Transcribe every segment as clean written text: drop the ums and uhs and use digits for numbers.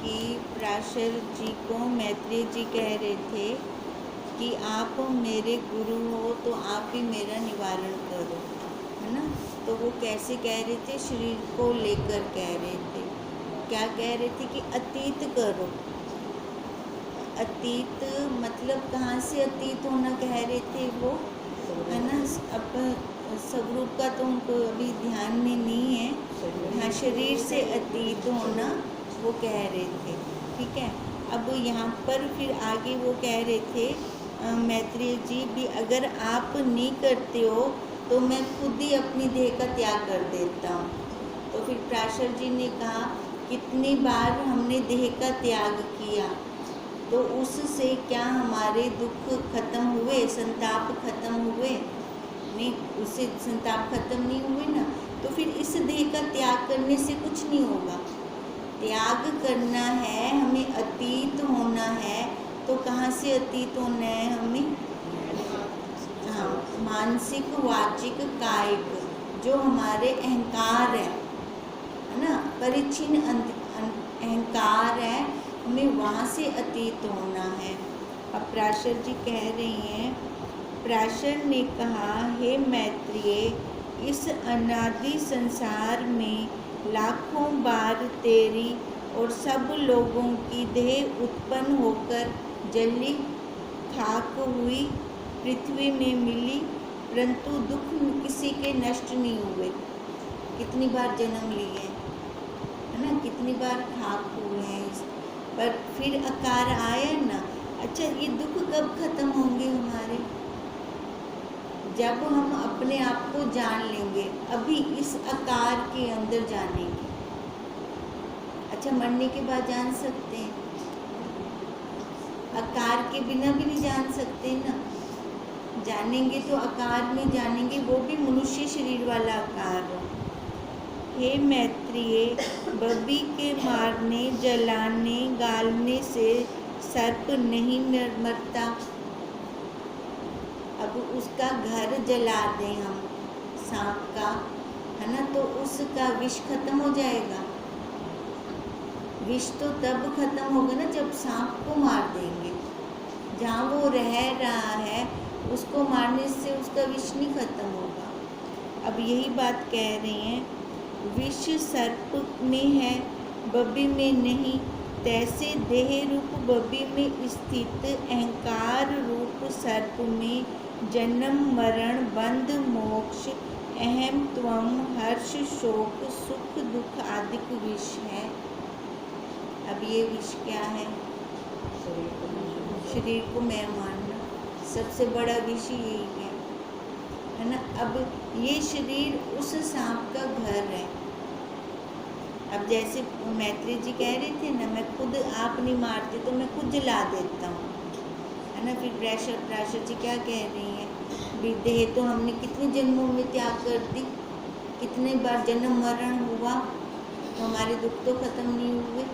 कि पराशर जी को मैत्रेय जी कह रहे थे कि आप मेरे गुरु हो तो आप ही मेरा निवारण करो, है ना। तो वो कैसे कह रहे थे, शरीर को लेकर कह रहे थे। क्या कह रहे थे कि अतीत करो। अतीत मतलब कहाँ से अतीत होना कह रहे थे वो, है ना। अब स्वरूप का तो उनको अभी ध्यान में नहीं है। हाँ, शरीर से अतीत होना वो कह रहे थे, ठीक है। अब यहाँ पर फिर आगे वो कह रहे थे मैत्रेय जी भी, अगर आप नहीं करते हो तो मैं खुद ही अपनी देह का त्याग कर देता हूँ। तो फिर पराशर जी ने कहा, कितनी बार हमने देह का त्याग किया तो उससे क्या हमारे दुख खत्म हुए, संताप खत्म हुए? नहीं, उससे संताप खत्म नहीं हुए ना। तो फिर इस देह का त्याग करने से कुछ नहीं होगा। त्याग करना है हमें, अतीत होना है। तो कहाँ से अतीत होना है हमें? हाँ, मानसिक, वाचिक, कायिक, जो हमारे अहंकार है ना, परिच्छिन्न अहंकार है, हमें वहाँ से अतीत होना है। अब पराशर जी कह रही हैं, पराशर ने कहा, हे मैत्रेय, इस अनादि संसार में लाखों बार तेरी और सब लोगों की देह उत्पन्न होकर जली खाक हुई, पृथ्वी में मिली, परंतु दुख किसी के नष्ट नहीं हुए। कितनी बार जन्म लिए, है ना, कितनी बार खाक हुए हैं, पर फिर आकार आया ना। अच्छा, ये दुख कब खत्म होंगे हमारे? जब हम अपने आप को जान लेंगे। अभी इस आकार के अंदर जानेंगे। अच्छा, मरने के बाद जान सकते हैं, आकार के बिना भी नहीं जान सकते ना। जानेंगे तो आकार में जानेंगे, वो भी मनुष्य शरीर वाला आकार हो। हे मैत्रेय, बबी के मारने, जलाने, गालने से सर्प नहीं मरता। अब उसका घर जला दें हम, सांप का, है ना, तो उसका विष खत्म हो जाएगा। विष तो तब खत्म होगा ना जब सांप को मार देंगे। जहाँ वो रह रहा है उसको मारने से उसका विष नहीं खत्म होगा। अब यही बात कह रहे हैं, विष सर्प में है, बबी में नहीं। तैसे देह रूप बबी में स्थित अहंकार रूप सर्प में जन्म मरण बंध मोक्ष अहम त्वम हर्ष शोक सुख दुख आदि विष है। अब ये विष क्या है? शरीर को मैं मानना, सबसे बड़ा विष यही है ना। अब ये शरीर उस सांप का घर है। अब जैसे मैत्रेय जी कह रहे थे ना, मैं खुद, आप नहीं मारते तो मैं खुद जला देता हूँ, है ना। फिर पराशर जी क्या कह रही हैं, देह तो हमने कितने जन्मों में त्याग कर दी, कितने बार जन्म मरण हुआ, तो हमारे दुख तो खत्म नहीं हुए।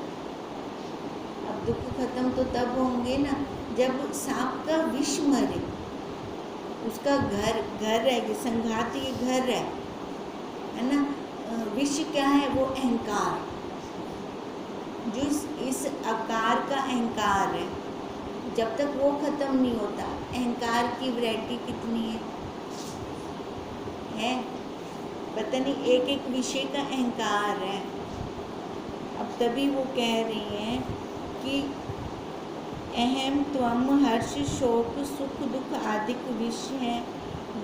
अब दुख खत्म तो तब होंगे ना जब सांप का विष मरे। उसका घर है, ये संघात, ये घर है ना। विष क्या है? वो अहंकार, जो इस आकार का अहंकार है। जब तक वो खत्म नहीं होता, अहंकार की वैरायटी कितनी है पता नहीं, एक एक विषय का अहंकार है। अब तभी वो कह रही हैं कि अहम त्वम हर्ष शोक सुख दुख आदि विष है,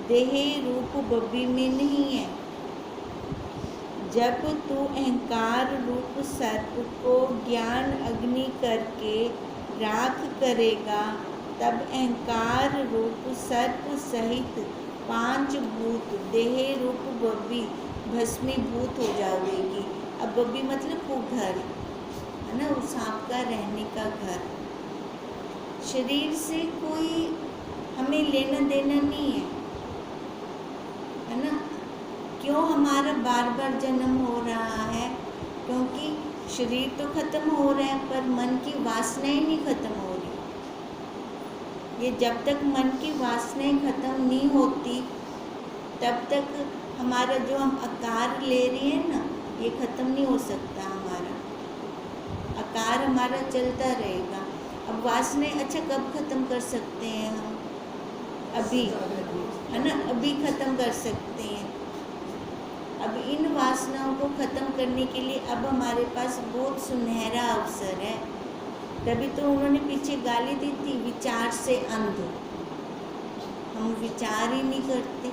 देह रूप बबी में नहीं है। जब तू अहंकार रूप सर्प को ज्ञान अग्नि करके राख करेगा, तब अहंकार रूप सर्प सहित 5 भूत देह रूप बबी भस्मीभूत हो जाएगी। अब बबी मतलब वो घर, है ना, उस सांप का रहने का घर। शरीर से कोई हमें लेना देना नहीं है ना। क्यों हमारा बार बार जन्म हो रहा है? क्योंकि शरीर तो खत्म हो रहा है पर मन की वासनाएं नहीं खत्म हो रही। ये जब तक मन की वासनाएं खत्म नहीं होती तब तक हमारा जो हम आकार ले रहे हैं ना, ये खत्म नहीं हो सकता। हमारा आकार हमारा चलता रहेगा। अब वासनाएं अच्छा कब खत्म कर सकते हैं हम? अभी, है ना, अभी खत्म कर सकते हैं। अब इन वासनाओं को खत्म करने के लिए अब हमारे पास बहुत सुनहरा अवसर है। तभी तो उन्होंने पीछे गाली दी थी, विचार से अंध। हम विचार ही नहीं करते।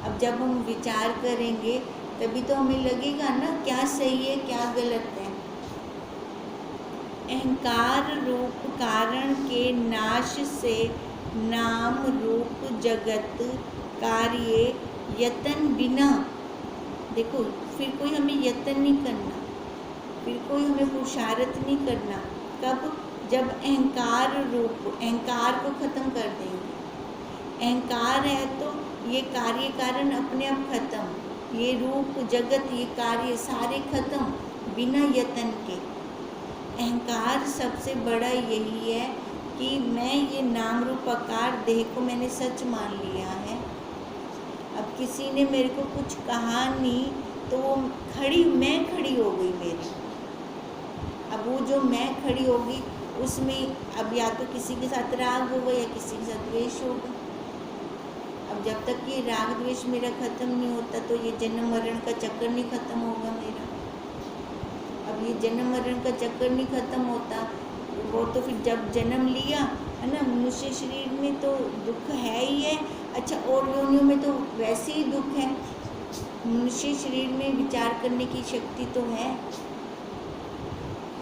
अब जब हम विचार करेंगे तभी तो हमें लगेगा ना क्या सही है क्या गलत है। अहंकार रूप कारण के नाश से नाम रूप जगत कार्य यतन बिना, देखो फिर कोई हमें यतन नहीं करना, फिर कोई हमें पुरुषार्थ नहीं करना। कब? जब अहंकार रूप, अहंकार को खत्म कर देंगे। अहंकार है तो ये कार्य कारण अपने आप खत्म, ये रूप जगत ये कार्य सारे खत्म बिना यतन के। अहंकार सबसे बड़ा यही है कि मैं ये नाम रूप आकार देह को मैंने सच मान लिया है। अब किसी ने मेरे को कुछ कहा नहीं तो वो मैं खड़ी हो गई मेरी। अब वो जो मैं खड़ी होगी उसमें अब या तो किसी के साथ राग होगा या किसी के साथ द्वेष होगा। अब जब तक ये राग द्वेष मेरा खत्म नहीं होता तो ये जन्म मरण का चक्कर नहीं खत्म होगा मेरा। अब ये जन्म मरण का चक्कर नहीं खत्म होता वो तो फिर जब जन्म लिया है ना, मनुष्य शरीर में तो दुख है ही है। अच्छा, और योनियों में तो वैसे ही दुख है। मनुष्य शरीर में विचार करने की शक्ति तो है,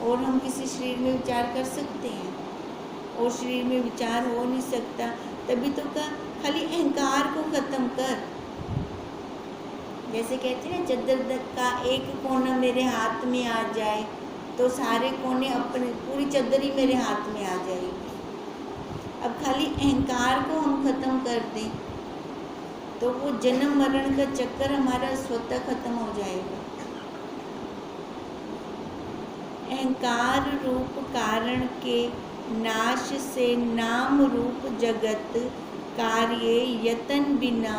और हम किसी शरीर में विचार कर सकते हैं, और शरीर में विचार हो नहीं सकता। तभी तो का खाली अहंकार को खत्म कर। जैसे कहते हैं ना, चद्दर का एक कोना मेरे हाथ में आ जाए तो सारे कोने अपने, पूरी चद्दर ही मेरे हाथ में आ जाएगी। अब खाली अहंकार को हम खत्म कर दें तो वो जन्म मरण का चक्कर हमारा स्वतः खत्म हो जाएगा। अहंकार रूप कारण के नाश से नाम रूप जगत कार्य यतन बिना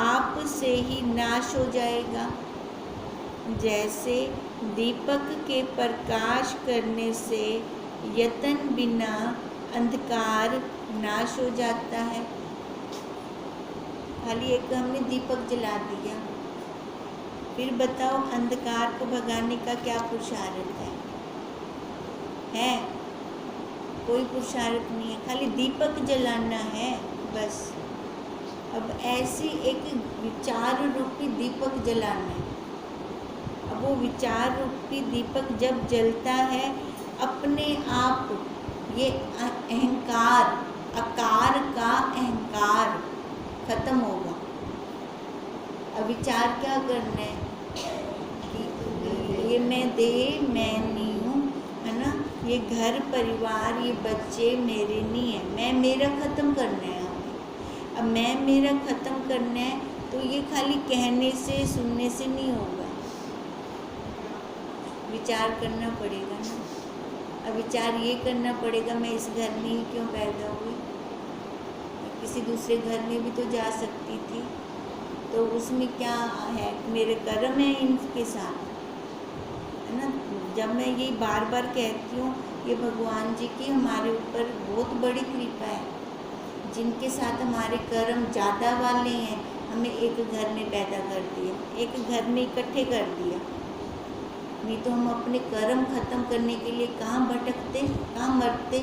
आप से ही नाश हो जाएगा। जैसे दीपक के प्रकाश करने से यतन बिना अंधकार नाश हो जाता है। खाली एक हमने दीपक जला दिया, फिर बताओ अंधकार को भगाने का क्या पुरुषार्थ है? कोई पुरुषार्थ नहीं है, खाली दीपक जलाना है बस। अब ऐसी एक विचार रूपी दीपक जलाना है। अब वो विचार रूपी दीपक जब जलता है अपने आप ये अहंकार, आकार का अहंकार खत्म होगा। अब विचार क्या करना है कि ये मैं मैं नहीं हूँ, है ना, ये घर परिवार ये बच्चे मेरे नहीं है, मैं मेरा ख़त्म करना है हमें। अब मैं मेरा ख़त्म करना है तो ये खाली कहने से सुनने से नहीं होगा, विचार करना पड़ेगा ना। अब विचार ये करना पड़ेगा मैं इस घर में ही क्यों पैदा हुई, किसी दूसरे घर में भी तो जा सकती थी, तो उसमें क्या है, मेरे कर्म है इनके साथ, है ना। जब मैं ये बार बार कहती हूँ, ये भगवान जी की हमारे ऊपर बहुत बड़ी कृपा है, जिनके साथ हमारे कर्म ज़्यादा वाले हैं, हमें एक घर में पैदा कर दिया, एक घर में इकट्ठे कर दिया। नहीं तो हम अपने कर्म खत्म करने के लिए कहाँ भटकते, कहाँ मरते,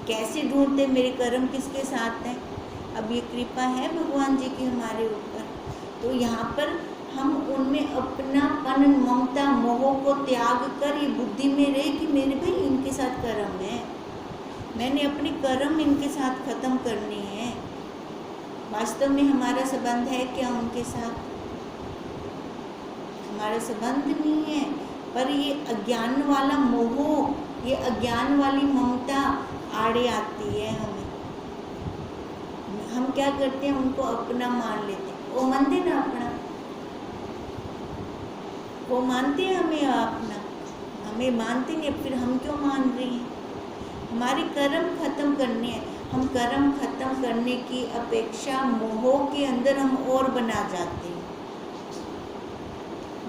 कैसे ढूंढते मेरे कर्म किसके साथ हैं। अब ये कृपा है भगवान जी की हमारे ऊपर, तो यहाँ पर हम उनमें अपनापन ममता मोह को त्याग कर ये बुद्धि में रहे कि मेरे भाई इनके साथ कर्म है, मैंने अपने कर्म इनके साथ खत्म करने हैं। वास्तव में हमारा संबंध है क्या उनके साथ? हमारा संबंध नहीं है, पर ये अज्ञान वाला मोह, ये अज्ञान वाली ममता आड़े आती है हमें। हम क्या करते हैं, उनको अपना मान लेते हैं। वो मानते ना अपना, वो मानते हैं हमें अपना, हमें मानते नहीं, फिर हम क्यों मान रहे हैं? हमारे कर्म खत्म करने हैं। हम कर्म खत्म करने की अपेक्षा मोह के अंदर हम और बना जाते हैं।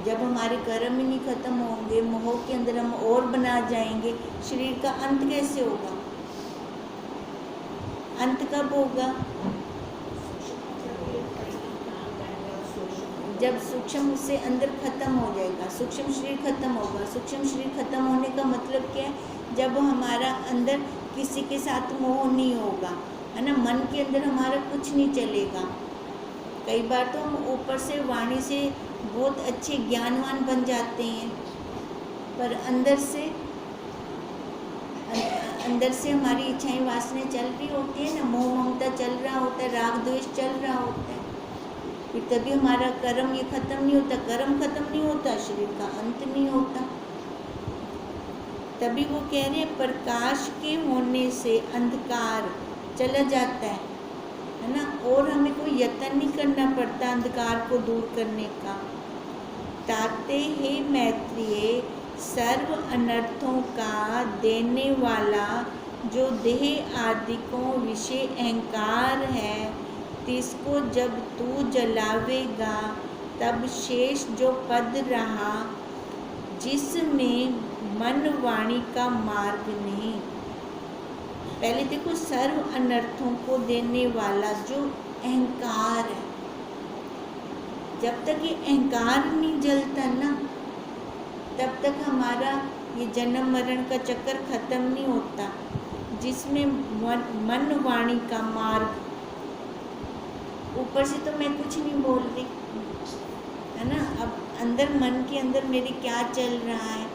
जब हमारे कर्म ही नहीं खत्म होंगे, मोह के अंदर हम और बना जाएंगे, शरीर का अंत कैसे होगा? अंत कब होगा? जब सूक्ष्म उससे अंदर खत्म हो जाएगा, सूक्ष्म शरीर खत्म होगा। सूक्ष्म शरीर खत्म होने का मतलब क्या है? जब हमारा अंदर किसी के साथ मोह नहीं होगा, है ना, मन के अंदर हमारा कुछ नहीं चलेगा। कई बार तो हम ऊपर से वाणी से बहुत अच्छे ज्ञानवान बन जाते हैं, पर अंदर से हमारी इच्छाएं वासनाएं चल रही होती है ना, मोह ममता चल रहा होता है, राग द्वेष चल रहा होता है। फिर तभी हमारा कर्म ये खत्म नहीं होता। कर्म खत्म नहीं होता, शरीर का अंत नहीं होता। तभी वो कह रहे हैं प्रकाश के होने से अंधकार चला जाता है ना, और हमें कोई यत्न नहीं करना पड़ता अंधकार को दूर करने का। ताते हे मैत्रेय, सर्व अनर्थों का देने वाला जो देह आदि को विषय अहंकार है, तिसको जब तू जलावेगा तब शेष जो पद रहा, जिसमें मन वाणी का मार्ग नहीं। पहले देखो, सर्व अनर्थों को देने वाला जो अहंकार है, जब तक ये अहंकार नहीं जलता ना, तब तक हमारा ये जन्म मरण का चक्कर खत्म नहीं होता। जिसमें मन वाणी का मार्ग, ऊपर से तो मैं कुछ नहीं बोल रही, है ना, अब अंदर मन के अंदर मेरे क्या चल रहा है।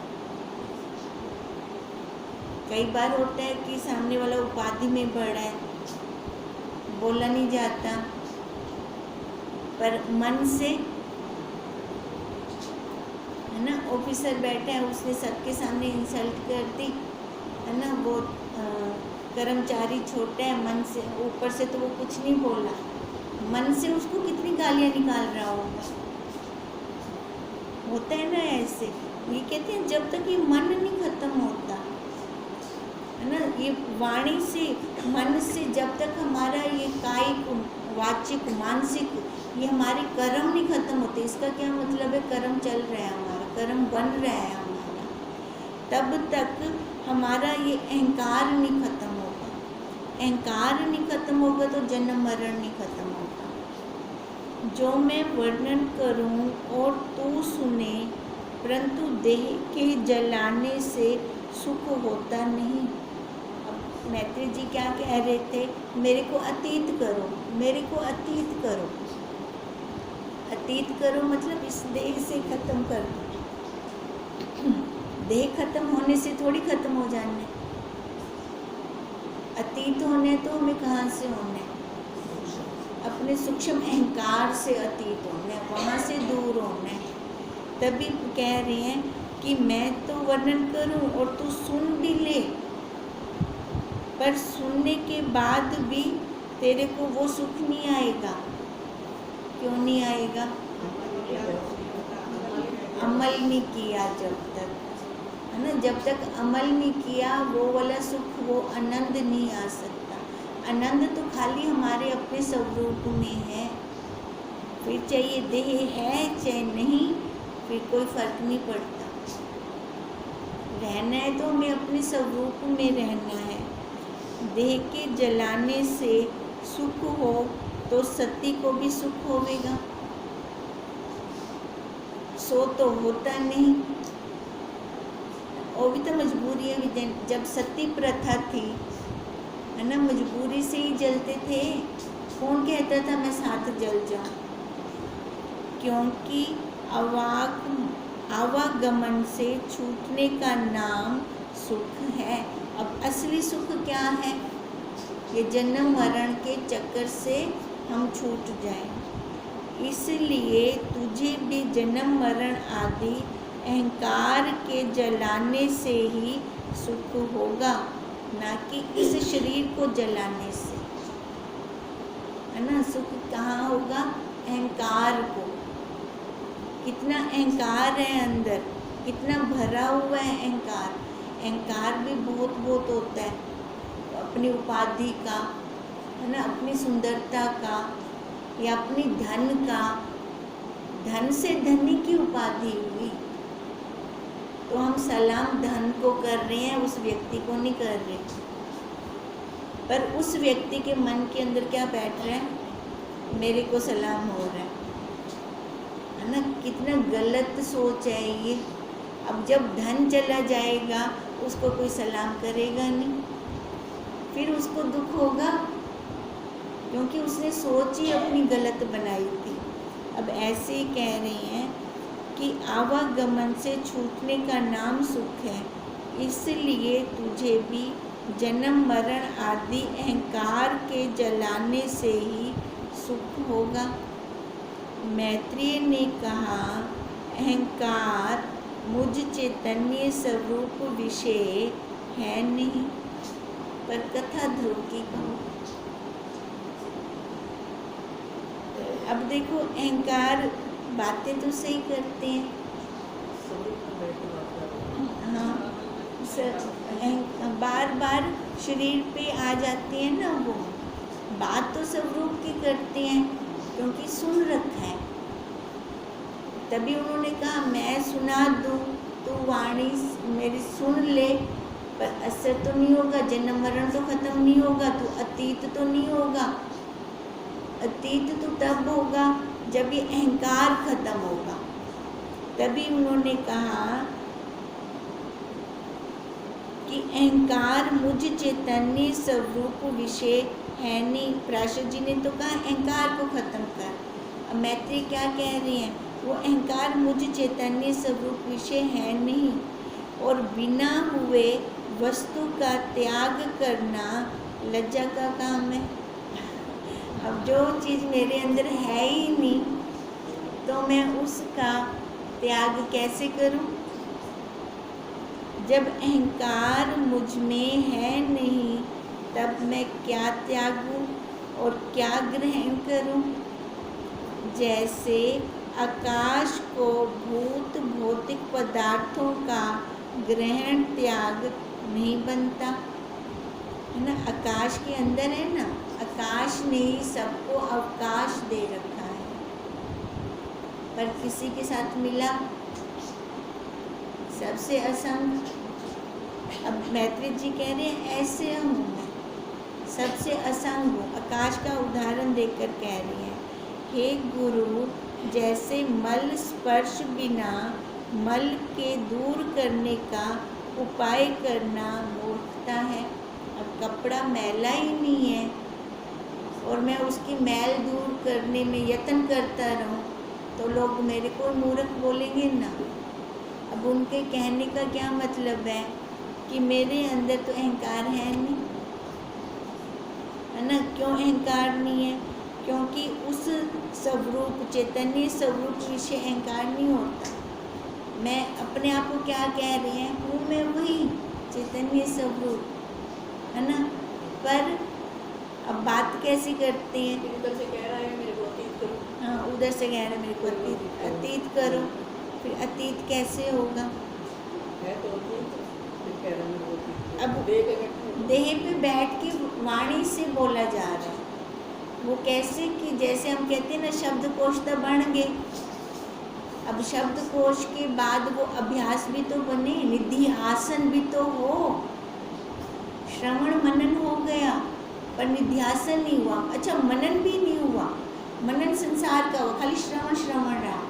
कई बार होता है कि सामने वाला उपाधि में बड़ा है, बोला नहीं जाता, पर मन से, है ना, ऑफिसर बैठा है, उसने सबके सामने इंसल्ट कर दी, है ना, वो कर्मचारी छोटा है, मन से, ऊपर से तो वो कुछ नहीं बोला, मन से उसको कितनी गालियां निकाल रहा होता है ना ऐसे। ये कहते हैं जब तक ये मन नहीं खत्म होता, है ना, ये वाणी से, मन से जब तक हमारा ये कायिक, वाचिक, मानसिक, ये हमारे कर्म नहीं खत्म होते। इसका क्या मतलब है? कर्म चल रहा है हमारा, कर्म बन रहा है हमारा, तब तक हमारा ये अहंकार नहीं खत्म होगा। अहंकार नहीं खत्म होगा तो जन्म मरण नहीं खत्म होगा। जो मैं वर्णन करूं और तू सुने, परंतु देह के जलाने से सुख होता नहीं। अब मैत्रेय जी क्या कह रहे थे? मेरे को अतीत करो, मेरे को अतीत करो। अतीत करो मतलब इस देह से खत्म कर दो। देह खत्म होने से थोड़ी खत्म हो जाना है। अतीत होने तो हमें कहाँ से होना है? अपने सूक्ष्म अहंकार से अतीत होना है, वहाँ से दूर होना है। तभी कह रहे हैं कि मैं तो वर्णन करूं और तू सुन भी ले, पर सुनने के बाद भी तेरे को वो सुख नहीं आएगा। क्यों नहीं आएगा? अमल नहीं किया जब तक, है ना, जब तक अमल नहीं किया वो वाला सुख, वो आनंद नहीं आ सकता। आनंद तो खाली हमारे अपने स्वरूप में है। फिर चाहे देह है चाहे नहीं, फिर कोई फर्क नहीं पड़ता। रहना है तो हमें अपने स्वरूप में रहना है। देह के जलाने से सुख हो तो सती को भी सुख होगा, सो तो होता नहीं। वो भी तो मजबूरी है। जब सती प्रथा थी, है ना, मजबूरी से ही जलते थे। कौन कहता था मैं साथ जल जाऊं? क्योंकि आवागमन से छूटने का नाम सुख है। अब असली सुख क्या है? ये जन्म मरण के चक्कर से हम छूट जाएं। इसलिए तुझे भी जन्म मरण आदि अहंकार के जलाने से ही सुख होगा, ना कि इस शरीर को जलाने से, है ना। सुख कहाँ होगा? अहंकार को। कितना अहंकार है अंदर, कितना भरा हुआ है अहंकार। अहंकार भी बहुत बहुत होता है, अपनी उपाधि का, है ना, अपनी सुंदरता का, या अपनी धन का, धन से धनी की उपाधि हुई। तो हम सलाम धन को कर रहे हैं, उस व्यक्ति को नहीं कर रहे। पर उस व्यक्ति के मन के अंदर क्या बैठ रहा है? मेरे को सलाम हो रहा है ना। कितना गलत सोच है ये। अब जब धन चला जाएगा उसको कोई सलाम करेगा नहीं, फिर उसको दुख होगा, क्योंकि उसने सोच ही अपनी गलत बनाई थी। अब ऐसे ही कह रहे हैं कि आवागमन से छूटने का नाम सुख है, इसलिए तुझे भी जन्म मरण आदि अहंकार के जलाने से ही सुख होगा। मैत्रेय ने कहा, अहंकार मुझ चैतन्य स्वरूप विषय है नहीं, पर कथा ध्रुव की कहो। अब देखो, अहंकार बातें तो सही करते हैं, हाँ, बार बार शरीर पे आ जाते हैं ना, वो बात तो स्वरूप की करते हैं क्योंकि सुन रखा है। तभी उन्होंने कहा मैं सुना दूँ तो वाणी मेरी सुन ले, पर असर तो नहीं होगा, जन्म मरण तो खत्म नहीं होगा, तो अतीत तो नहीं होगा। अतीत तो तब होगा जब ये अहंकार खत्म होगा। तभी उन्होंने कहा कि अहंकार मुझ चैतन्य स्वरूप विषय है नहीं। प्राशर जी ने तो कहा अहंकार को खत्म कर। अब मैत्रेय क्या कह रहे हैं? वो अहंकार मुझ चैतन्य स्वरूप विषय है नहीं, और बिना हुए वस्तु का त्याग करना लज्जा का काम है। अब जो चीज़ मेरे अंदर है ही नहीं, तो मैं उसका त्याग कैसे करूं? जब अहंकार मुझ में है नहीं, तब मैं क्या त्यागूं और क्या ग्रहण करूं? जैसे आकाश को भूत भौतिक पदार्थों का ग्रहण त्याग नहीं बनता है ना। आकाश के अंदर है ना, आकाश ने ही सबको अवकाश दे रखा है, पर किसी के साथ मिला सबसे असंग। अब मैत्रेय जी कह रहे हैं ऐसे हूँ मैं, सबसे असंग हूँ। आकाश का उदाहरण देकर कह रही हैं, हे गुरु, जैसे मल स्पर्श बिना मल के दूर करने का उपाय करना मूर्खता है। अब कपड़ा मैला ही नहीं है और मैं उसकी मैल दूर करने में यत्न करता रहूं, तो लोग मेरे को मूर्ख बोलेंगे ना। अब उनके कहने का क्या मतलब है कि मेरे अंदर तो अहंकार है नहीं, है ना। क्यों अहंकार नहीं है? क्योंकि उस स्वरूप चैतन्य स्वरूप विषय अहंकार नहीं होता। मैं अपने आप को क्या कह रही हैं? हूँ मैं वही चैतन्य स्वरूप, है ना। पर अब बात कैसी करते हैं? उधर से कह रहा है मेरे को अतीत करो, हाँ, उधर से कह रहे हैं मेरे को अतीत करो। फिर अतीत कैसे होगा? है तो अतीत, फिर कह रहा है मेरे को अतीत करो। अब देह पे बैठ के वाणी से बोला जा रहा है। वो कैसे कि जैसे हम कहते हैं ना, शब्द कोश तो बन गए। अब शब्द कोश के बाद वो अभ्यास भी तो बने, निधि आसन भी तो हो, श्रवण मनन हो गया, पर निध्यासन नहीं हुआ। अच्छा, मनन भी नहीं हुआ। मनन संसार का हुआ, खाली श्रवण श्रवण रहा।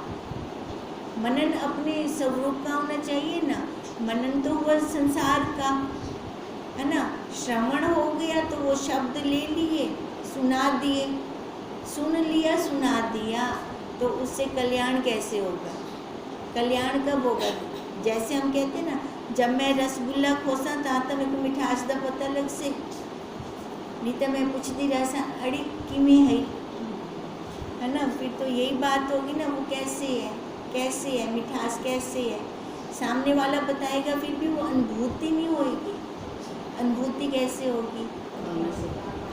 मनन अपने स्वरूप का होना चाहिए ना। मनन तो हुआ संसार का, है ना। श्रवण हो गया तो वो शब्द ले लिए, सुना दिए, सुन लिया, सुना दिया, तो उससे कल्याण कैसे होगा? कल्याण कब होगा? जैसे हम कहते हैं ना, जब मैं रसगुल्ला खोसा था तो मेरे को मिठास का पता लग से, नहीं तो मैं पूछती रहा अड़ी किमें है ना। फिर तो यही बात होगी ना, वो कैसे है, कैसे है, मिठास कैसे है, सामने वाला बताएगा, फिर भी वो अनुभूति नहीं होगी। अनुभूति कैसे होगी?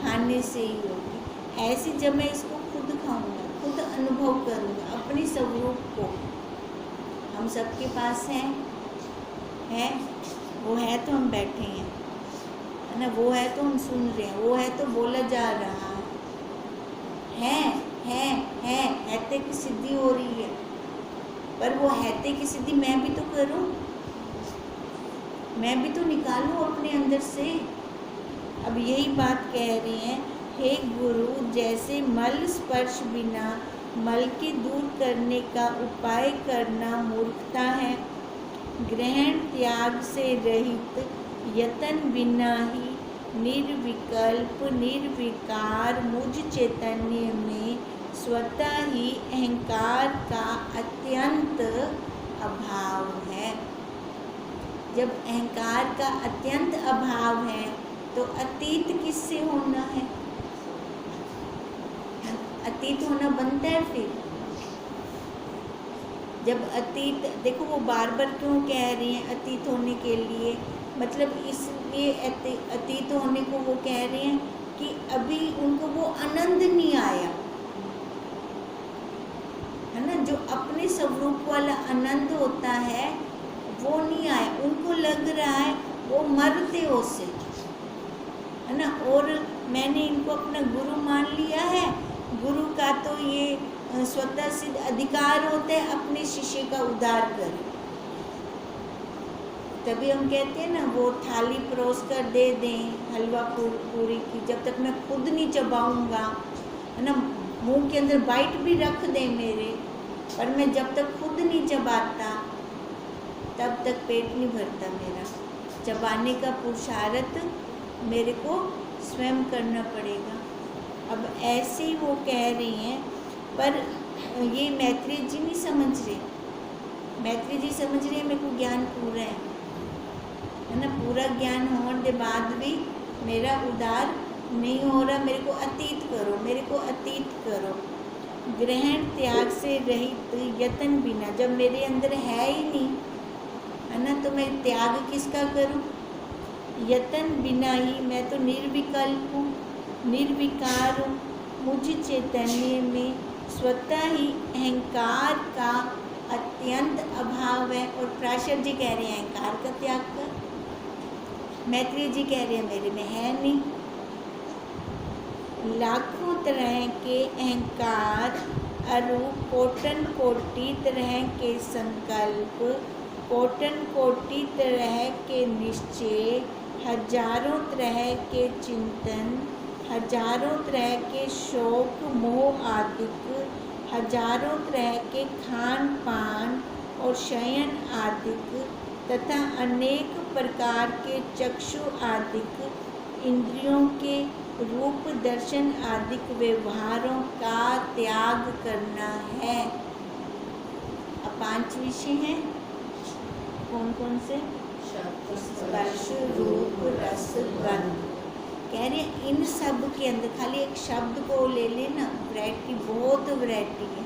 खाने से ही होगी। ऐसे जब मैं इसको खुद खाऊंगा, खुद अनुभव करूंगा अपने स्वरूप को। हम सबके पास है, वो है तो हम बैठे हैं, है ना। वो है तो हम सुन रहे हैं, वो है तो बोला जा रहा है। है की सिद्धि हो रही है। पर वो हैते की सिद्धि मैं भी तो करूं, मैं भी तो निकालूं अपने अंदर से। अब यही बात कह रही हैं, हे गुरु, जैसे मल स्पर्श बिना मल के दूर करने का उपाय करना मूर्खता है, ग्रहण त्याग से रहित यतन बिना ही निर्विकल्प निर्विकार मुझ चैतन्य में स्वतः ही अहंकार का अत्यंत अभाव है। जब अहंकार का अत्यंत अभाव है तो अतीत किससे होना है? अतीत होना बनता है। फिर जब अतीत, देखो वो बार बार क्यों कह रही हैं अतीत होने के लिए, मतलब इसलिए अतीत होने को वो कह रही हैं कि अभी उनको वो आनंद नहीं आया है ना, जो अपने स्वरूप वाला आनंद होता है वो नहीं आया। उनको लग रहा है वो मरते हो से, है ना, और मैंने इनको अपना गुरु मान लिया है। गुरु का तो ये स्वतः सिद्ध अधिकार होता है अपने शिष्य का उद्धार कर। तभी हम कहते हैं ना, वो थाली परोस कर दे दें हलवा पूरी की, जब तक मैं खुद नहीं चबाऊंगा, है ना, मुंह के अंदर बाइट भी रख दें मेरे, पर मैं जब तक खुद नहीं चबाता तब तक पेट नहीं भरता मेरा। चबाने का पुरुषार्थ मेरे को स्वयं करना पड़ेगा। अब ऐसे ही वो कह रही हैं, पर ये मैत्रेय जी नहीं समझ रहे। मैत्रेय जी समझ रहे हैं मेरे को ज्ञान पूरा है ना, पूरा ज्ञान होने के बाद भी मेरा उद्धार नहीं हो रहा, मेरे को अतीत करो, मेरे को अतीत करो। ग्रहण त्याग से रहित यतन बिना, जब मेरे अंदर है ही नहीं, है ना, तो मैं त्याग किसका करूं? यतन बिना ही मैं तो निर्विकल्प हूँ, निर्विकार हूँ, मुझ चैतन्य में स्वतः ही अहंकार का अत्यंत अभाव है। और पराशर जी कह रहे हैं अहंकार का त्याग कर, मैत्रेय जी कह रहे हैं मेरे में है नहीं। लाखों तरह के अहंकार अरूप कोटन कोटि तरह के संकल्प, कोटन कोटि तरह के निश्चय, हजारों तरह के चिंतन, हजारों तरह के शोक मोह आदिक, हजारों तरह के खान पान और शयन आदिक तथा अनेक प्रकार के चक्षु आदिक इंद्रियों के रूप दर्शन आदिक व्यवहारों का त्याग करना है। अब 5 विषय हैं, कौन कौन से? स्पर्श रूप रस गंध। कह रहे हैं इन सब के अंदर खाली एक शब्द को ले लेना, वैरायटी, बहुत वैरायटी है,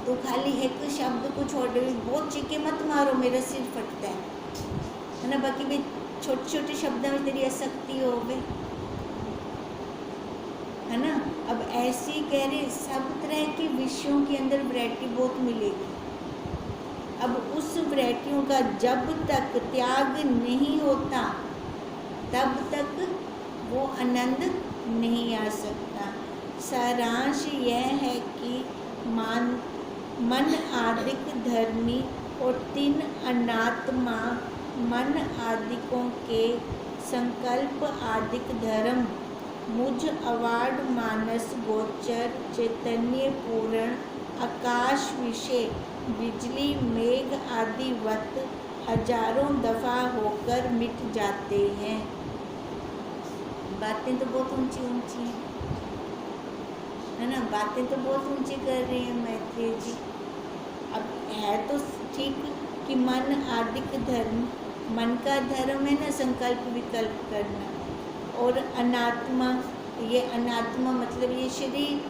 तो खाली एक शब्द को छोड़ दे, बहुत चीखे मत मारो मेरा सिर फटता है ना, बाकी भी छोटे छोटे शब्दों में तेरी आसक्ति हो गई, है ना। अब ऐसे ही कह रहे सब तरह के विषयों के अंदर वैरायटी बहुत मिलेगी। अब उस वैरायटियों का जब तक त्याग नहीं होता तब तक वो आनंद नहीं आ सकता। सारांश यह है कि मन आदिक धर्मी और 3 अनात्मा मन आदिकों के संकल्प आदिक धर्म मुझ अवार्ड मानस गोचर चैतन्य पूर्ण आकाश विषय बिजली मेघ आदि वत हजारों दफा होकर मिट जाते हैं। बातें तो बहुत ऊंची ऊंची है ना, बातें तो बहुत ऊंची कर रही हैं मैत्रेय जी। अब है तो ठीक कि मन आदिक धर्म, मन का धर्म है ना संकल्प विकल्प करना, और अनात्मा, ये अनात्मा मतलब ये शरीर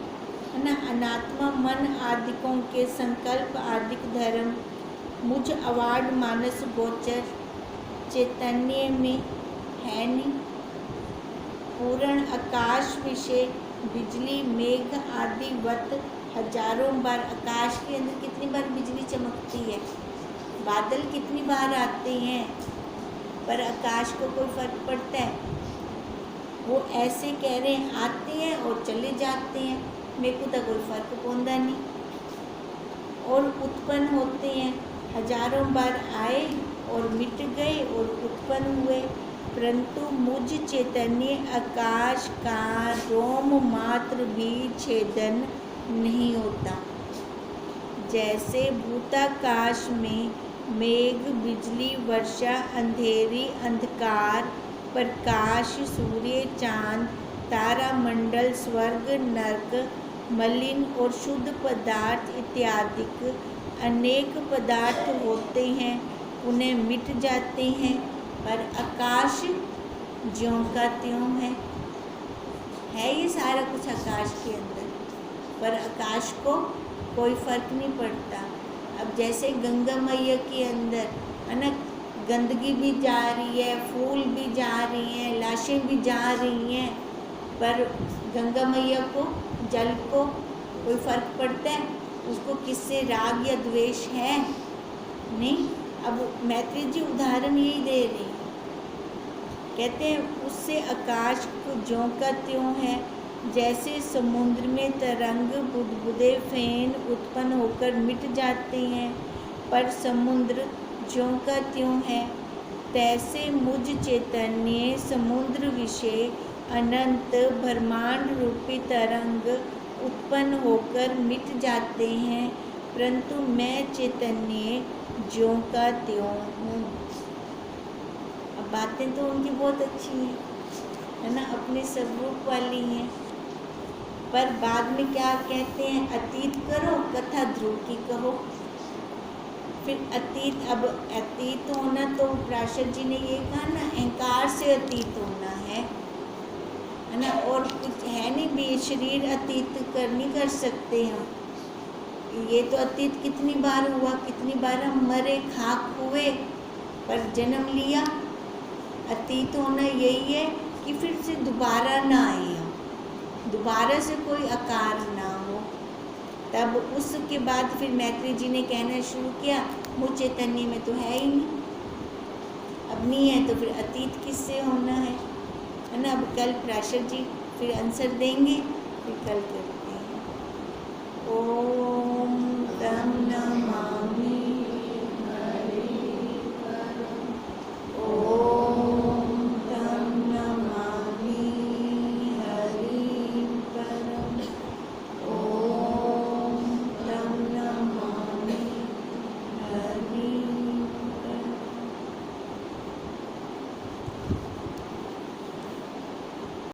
है ना, अनात्मा मन आदिकों के संकल्प आदिक धर्म मुझ अवार्ड मानस गोचर चैतन्य में है नहीं। पूर्ण आकाश विषय बिजली मेघ आदि वत हजारों बार, आकाश के अंदर कितनी बार बिजली चमकती है, बादल कितनी बार आते हैं, पर आकाश को कोई फर्क पड़ता है? वो ऐसे कह रहे हैं आते हैं और चले जाते हैं, मेरे को तो कोई फर्क पौंदा नहीं। और उत्पन्न होते हैं, हजारों बार आए और मिट गए और उत्पन्न हुए, परंतु मुझ चैतन्य आकाश का रोम मात्र भी छेदन नहीं होता। जैसे भूताकाश में मेघ, बिजली, वर्षा, अंधेरी, अंधकार, प्रकाश, सूर्य, चांद, तारामंडल, स्वर्ग, नरक, मलिन और शुद्ध पदार्थ इत्यादि अनेक पदार्थ होते हैं, उन्हें मिट जाते हैं, पर आकाश ज्यों का त्यों है ये सारा कुछ आकाश के अंदर, पर आकाश को कोई फर्क नहीं पड़ता। अब जैसे गंगा मैया के अंदर है ना, गंदगी भी जा रही है, फूल भी जा रही हैं, लाशें भी जा रही हैं, पर गंगा मैया को, जल को कोई फर्क पड़ता है? उसको किससे राग या द्वेष है? नहीं। अब मैत्री जी उदाहरण यही दे रही हैं, कहते हैं उससे आकाश को ज्यों का त्यों है। जैसे समुद्र में तरंग, बुदबुदे, फेन उत्पन्न होकर मिट जाते हैं, पर समुद्र ज्यों का त्यों है, तैसे मुझ चैतन्य समुद्र विषय अनंत ब्रह्मांड रूपी तरंग उत्पन्न होकर मिट जाते हैं, परंतु मैं चैतन्य ज्यों का त्यों हूँ। अब बातें तो उनकी बहुत अच्छी हैं, है ना, अपने स्वरूप वाली हैं, पर बाद में क्या कहते हैं, अतीत करो कथा ध्रुव की कहो। फिर अतीत, अब अतीत होना तो प्राशर जी ने ये कहा ना, अहंकार से अतीत होना है ना, और कुछ है नहीं भी, शरीर अतीत नहीं कर सकते हम। ये तो अतीत कितनी बार हुआ, कितनी बार हम मरे, खाक हुए, पर जन्म लिया। अतीत होना यही है कि फिर से दोबारा ना आए हम, दोबारा से कोई आकार ना हो। तब उसके बाद फिर मैत्री जी ने कहना शुरू किया, मुझ चैतन्य में तो है ही नहीं, अब नहीं है तो फिर अतीत किससे होना है ना। अब कल प्राशर जी फिर आंसर देंगे, फिर कल करें।